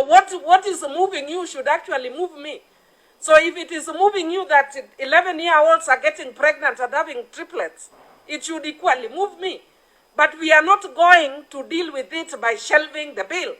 What is moving you should actually move me. So if it is moving you that 11-year-olds are getting pregnant and having triplets, it should equally move me. But we are not going to deal with it by shelving the bill.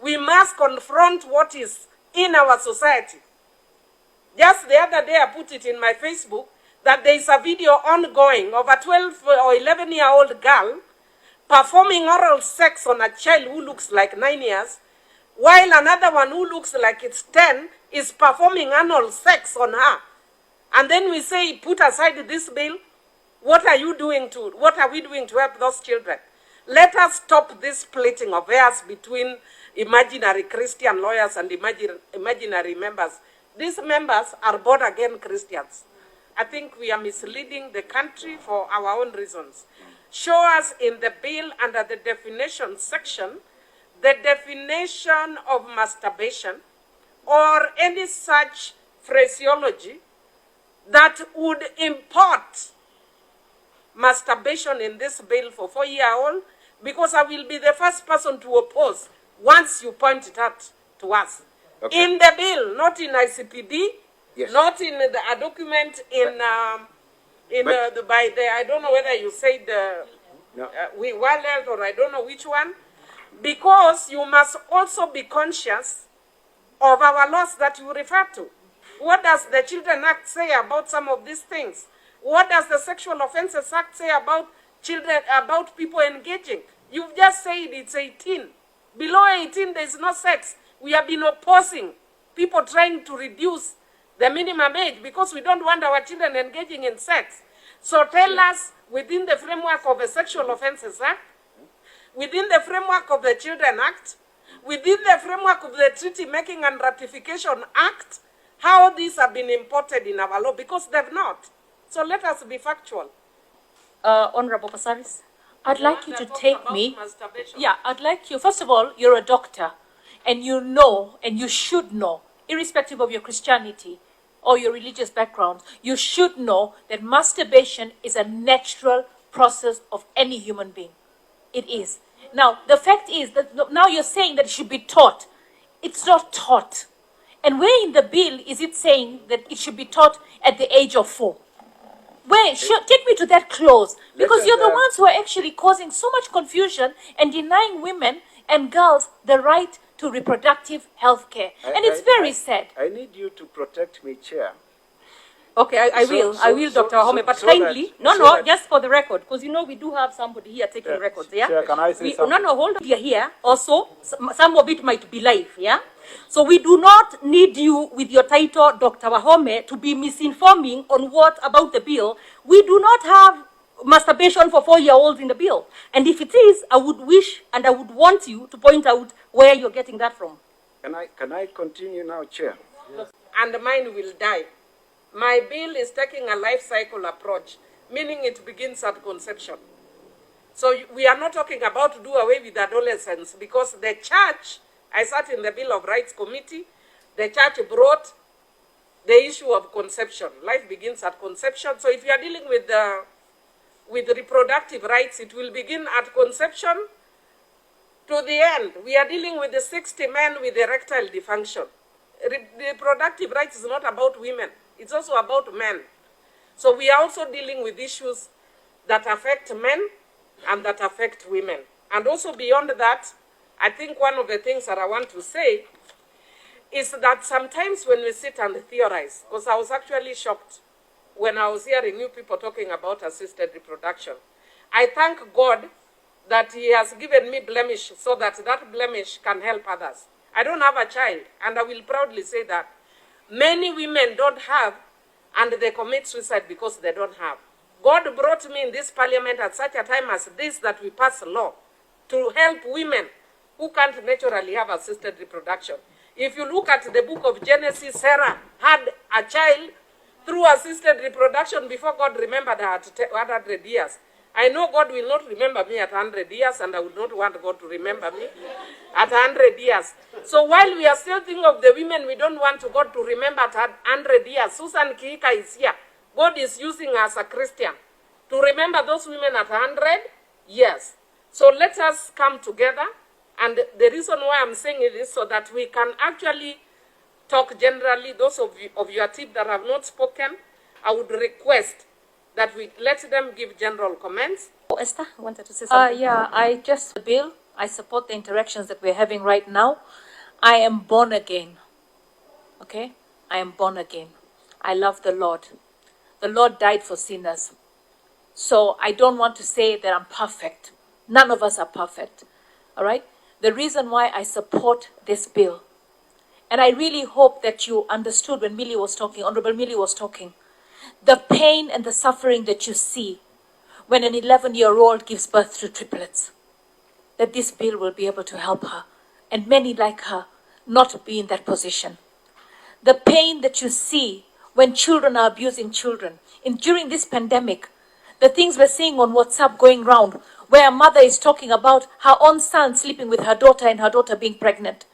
We must confront what is in our society. Just the other day I put it in my Facebook that there is a video ongoing of a 12 or 11-year-old girl performing oral sex on a child who looks like 9 years, while another one who looks like it's 10 is performing anal sex on her. And then we say, put aside this bill. What are we doing to help those children? Let us stop this splitting of hairs between imaginary Christian lawyers and imaginary members. These members are born-again Christians. I think we are misleading the country for our own reasons. Show us in the bill under the definition section the definition of masturbation or any such phraseology that would import masturbation in this bill for 4-year-old, because I will be the first person to oppose once you point it out to us. Okay. In the bill, not in ICPD, yes. Not in a document I don't know whether you said we Health or I don't know which one, because you must also be conscious of our laws that you refer to. What does the Children Act say about some of these things? What does the Sexual Offences Act say about children, about people engaging? You've just said it's 18. Below 18, there is no sex. We have been opposing people trying to reduce the minimum age because we don't want our children engaging in sex. So tell us, within the framework of the Sexual Offences Act, within the framework of the Children Act, within the framework of the Treaty Making and Ratification Act, how these have been imported in our law, because they've not. So let us be factual. Honorable Pasaris, I'd like you to take me. Yeah, I'd like you, first of all, you're a doctor, and you know, and you should know, irrespective of your Christianity or your religious background, you should know that masturbation is a natural process of any human being. It is. Now, the fact is that now you're saying that it should be taught. It's not taught. And where in the bill is it saying that it should be taught at the age of 4? Where? Take me to that clause. Because you're the ones who are actually causing so much confusion and denying women and girls the right to reproductive health care. And it's very sad. I need you to protect me, Chair. Okay, I will, Dr. Wahome, but kindly, just for the record, because you know we do have somebody here taking records, yeah? Chair, can I say something? No, hold on, you're here. Also, some of it might be live, yeah? So we do not need you with your title, Dr. Wahome, to be misinforming on what about the bill. We do not have masturbation for 4-year-olds in the bill. And if it is, I would wish and I would want you to point out where you're getting that from. Can I continue now, Chair? Yes. And mine will die. My bill is taking a life cycle approach, meaning it begins at conception. So we are not talking about to do away with adolescence, because the church, I sat in the Bill of Rights Committee, the church brought the issue of conception. Life begins at conception. So if you are dealing with reproductive rights, it will begin at conception to the end. We are dealing with the 60 men with erectile dysfunction. Reproductive rights is not about women. It's also about men. So we are also dealing with issues that affect men and that affect women. And also beyond that, I think one of the things that I want to say is that sometimes when we sit and theorize, because I was actually shocked when I was hearing you people talking about assisted reproduction. I thank God that He has given me blemish so that that blemish can help others. I don't have a child, and I will proudly say that. Many women don't have, and they commit suicide because they don't have. God brought me in this parliament at such a time as this that we pass a law to help women who can't naturally have assisted reproduction. If you look at the book of Genesis, Sarah had a child through assisted reproduction before God remembered her at 100 years. I know God will not remember me at 100 years, and I would not want God to remember me at 100 years. So while we are still thinking of the women we don't want God to remember at 100 years, Susan Kiika is here. God is using her as a Christian to remember those women at 100 years. So let us come together And the reason why I'm saying it is so that we can actually talk generally. Those of your team that have not spoken, I would request that we let them give general comments. Esther wanted to say something. I support the interactions that we're having right now. I am born again. Okay? I am born again. I love the Lord. The Lord died for sinners. So I don't want to say that I'm perfect. None of us are perfect. All right? The reason why I support this bill, and I really hope that you understood when Millie was talking, Honorable Millie was talking, the pain and the suffering that you see when an 11-year-old gives birth to triplets, that this bill will be able to help her and many like her not be in that position. The pain that you see when children are abusing children. During this pandemic, the things we're seeing on WhatsApp going round, where a mother is talking about her own son sleeping with her daughter and her daughter being pregnant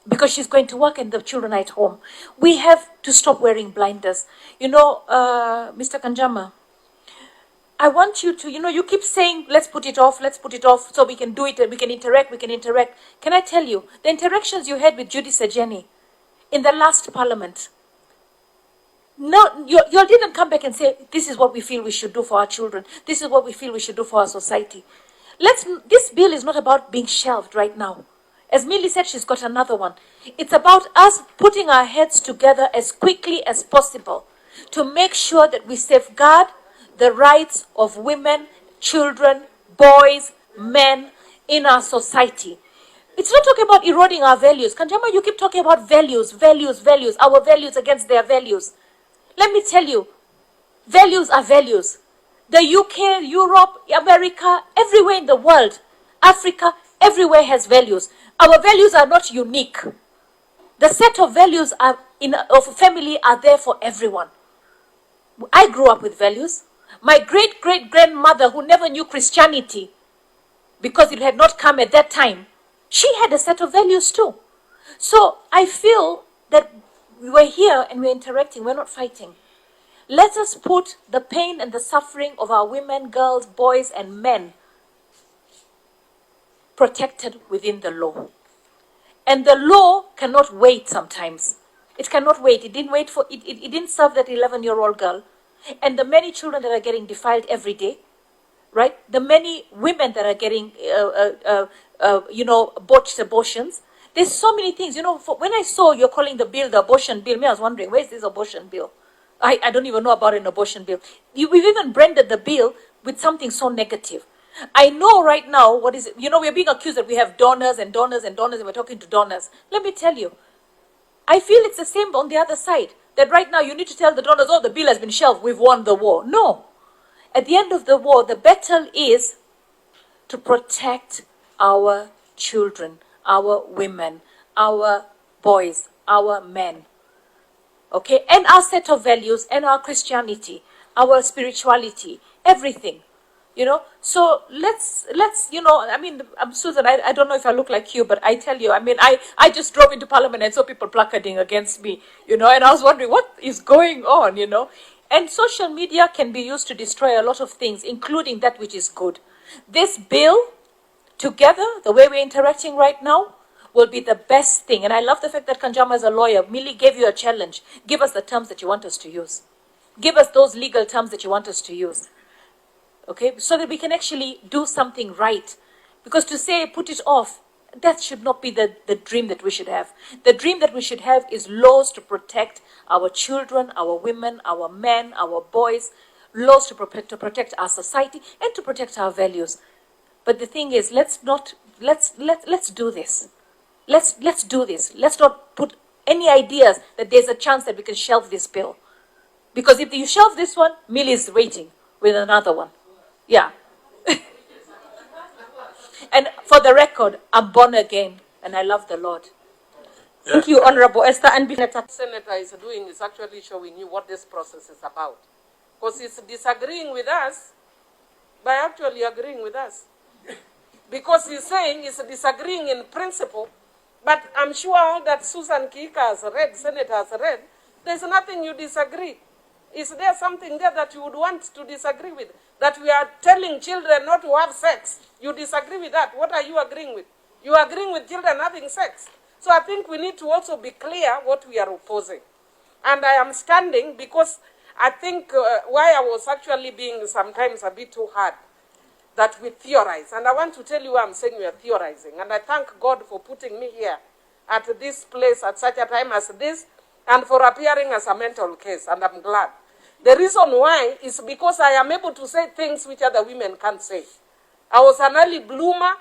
because she's going to work and the children are at home. We have to stop wearing blinders. Mr. Kanjama, I want you to, you keep saying, let's put it off so we can do it, we can interact. Can I tell you, the interactions you had with Judy Sajeni in the last parliament, no, you didn't come back and say, this is what we feel we should do for our children. This is what we feel we should do for our society. This bill is not about being shelved right now. As Millie said, she's got another one. It's about us putting our heads together as quickly as possible to make sure that we safeguard the rights of women, children, boys, men in our society. It's not talking about eroding our values. Kanjama, you keep talking about values, our values against their values. Let me tell you, values are values. The UK, Europe, America, everywhere in the world, Africa, everywhere has values. Our values are not unique. The set of values of family are there for everyone. I grew up with values. My great-great-grandmother, who never knew Christianity, because it had not come at that time, she had a set of values too. So I feel that we're here and we're interacting, we're not fighting. Let us put the pain and the suffering of our women, girls, boys, and men protected within the law. And the law cannot wait sometimes. It cannot wait. It didn't serve that 11-year-old girl. And the many children that are getting defiled every day, right? The many women that are getting, botched abortions. There's so many things. When I saw you're calling the bill the abortion bill, I was wondering, where's this abortion bill? I don't even know about an abortion bill. We've even branded the bill with something so negative. I know right now, we're being accused that we have donors and donors and donors, and we're talking to donors. Let me tell you, I feel it's the same on the other side, that right now you need to tell the donors, oh, the bill has been shelved, we've won the war. No. At the end of the war, the battle is to protect our children, our women, our boys, our men. Okay? And our set of values and our Christianity, our spirituality, everything. So let's Susan, I don't know if I look like you, but I tell you, I just drove into Parliament and saw people placarding against me, and I was wondering what is going on, And social media can be used to destroy a lot of things, including that which is good. This bill, together, the way we're interacting right now, will be the best thing. And I love the fact that Kanjama is a lawyer. Millie gave you a challenge. Give us the terms that you want us to use. Give us those legal terms that you want us to use. Okay, so that we can actually do something right. Because to say, put it off, that should not be the dream that we should have. The dream that we should have is laws to protect our children, our women, our men, our boys, laws to protect our society and to protect our values. But the thing is, let's do this. Let's do this. Let's not put any ideas that there's a chance that we can shelve this bill. Because if you shelve this one, Millie is waiting with another one. Yeah. And for the record, I'm born again and I love the Lord. Thank you, Honorable Esther. And Senator is doing is actually showing you what this process is about. Because he's disagreeing with us by actually agreeing with us. Because he's saying he's disagreeing in principle, but I'm sure that Susan Kika has read, Senator has read, there's nothing you disagree. Is there something there that you would want to disagree with? That we are telling children not to have sex? You disagree with that? What are you agreeing with? You are agreeing with children having sex. So I think we need to also be clear what we are opposing. And I am standing because I think why I was actually being sometimes a bit too hard, that we theorize. And I want to tell you why I'm saying we are theorizing. And I thank God for putting me here at this place at such a time as this, and for appearing as a mental case, and I'm glad. The reason why is because I am able to say things which other women can't say. I was an early bloomer.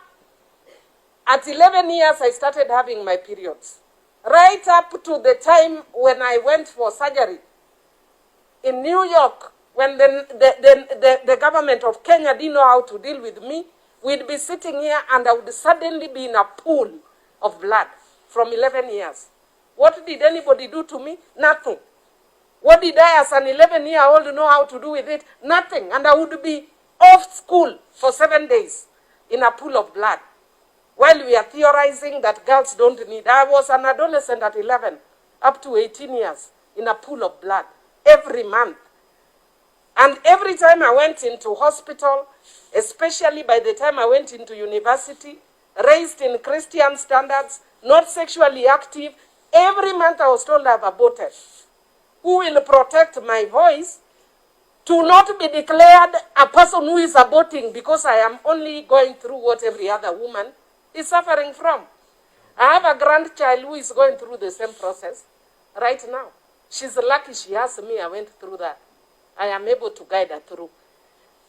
At 11 years, I started having my periods. Right up to the time when I went for surgery in New York, when the government of Kenya didn't know how to deal with me, we'd be sitting here and I would suddenly be in a pool of blood from 11 years. What did anybody do to me? Nothing. What did I as an 11-year-old know how to do with it? Nothing. And I would be off school for 7 days in a pool of blood. While we are theorizing that girls don't need. I was an adolescent at 11, up to 18 years, in a pool of blood, every month. And every time I went into hospital, especially by the time I went into university, raised in Christian standards, not sexually active, every month I was told I've aborted. Who will protect my voice to not be declared a person who is aborting because I am only going through what every other woman is suffering from? I have a grandchild who is going through the same process right now. She's lucky she has me. I went through that. I am able to guide her through.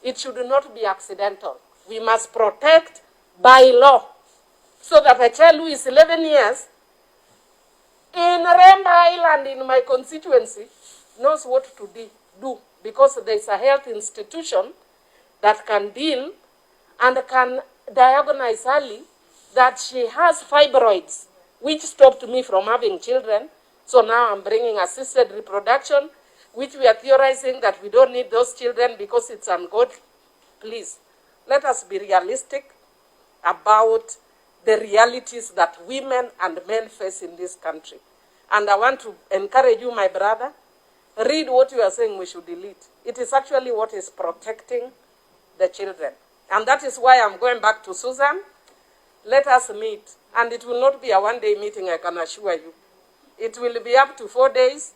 It should not be accidental. We must protect by law so that a child who is 11 years in Remba Island in my constituency knows what to do, because there is a health institution that can deal and can diagnose early that she has fibroids, which stopped me from having children. So now I'm bringing assisted reproduction, which we are theorizing that we don't need those children because it's ungodly. Please, let us be realistic about the realities that women and men face in this country. And I want to encourage you, my brother, read what you are saying we should delete. It is actually what is protecting the children. And that is why I'm going back to Susan. Let us meet. And it will not be a one-day meeting, I can assure you. It will be up to 4 days.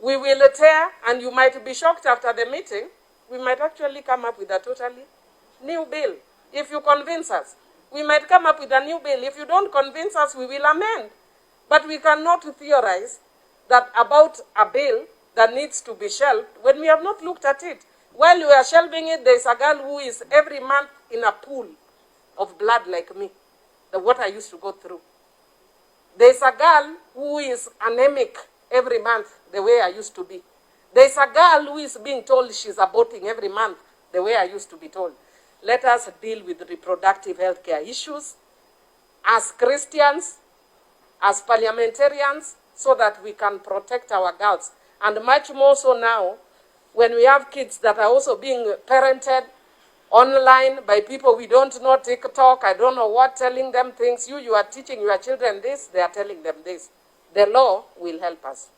We will tear, and you might be shocked after the meeting. We might actually come up with a totally new bill. If you convince us, we might come up with a new bill. If you don't convince us, we will amend. But we cannot theorize that about a bill that needs to be shelved when we have not looked at it. While we are shelving it, there is a girl who is every month in a pool of blood like me, what I used to go through. There is a girl who is anemic every month, the way I used to be. There is a girl who is being told she's aborting every month, the way I used to be told. Let us deal with reproductive health care issues as Christians, as parliamentarians, so that we can protect our girls. And much more so now, when we have kids that are also being parented online by people we don't know, TikTok, I don't know what, telling them things. You are teaching your children this, they are telling them this. The law will help us.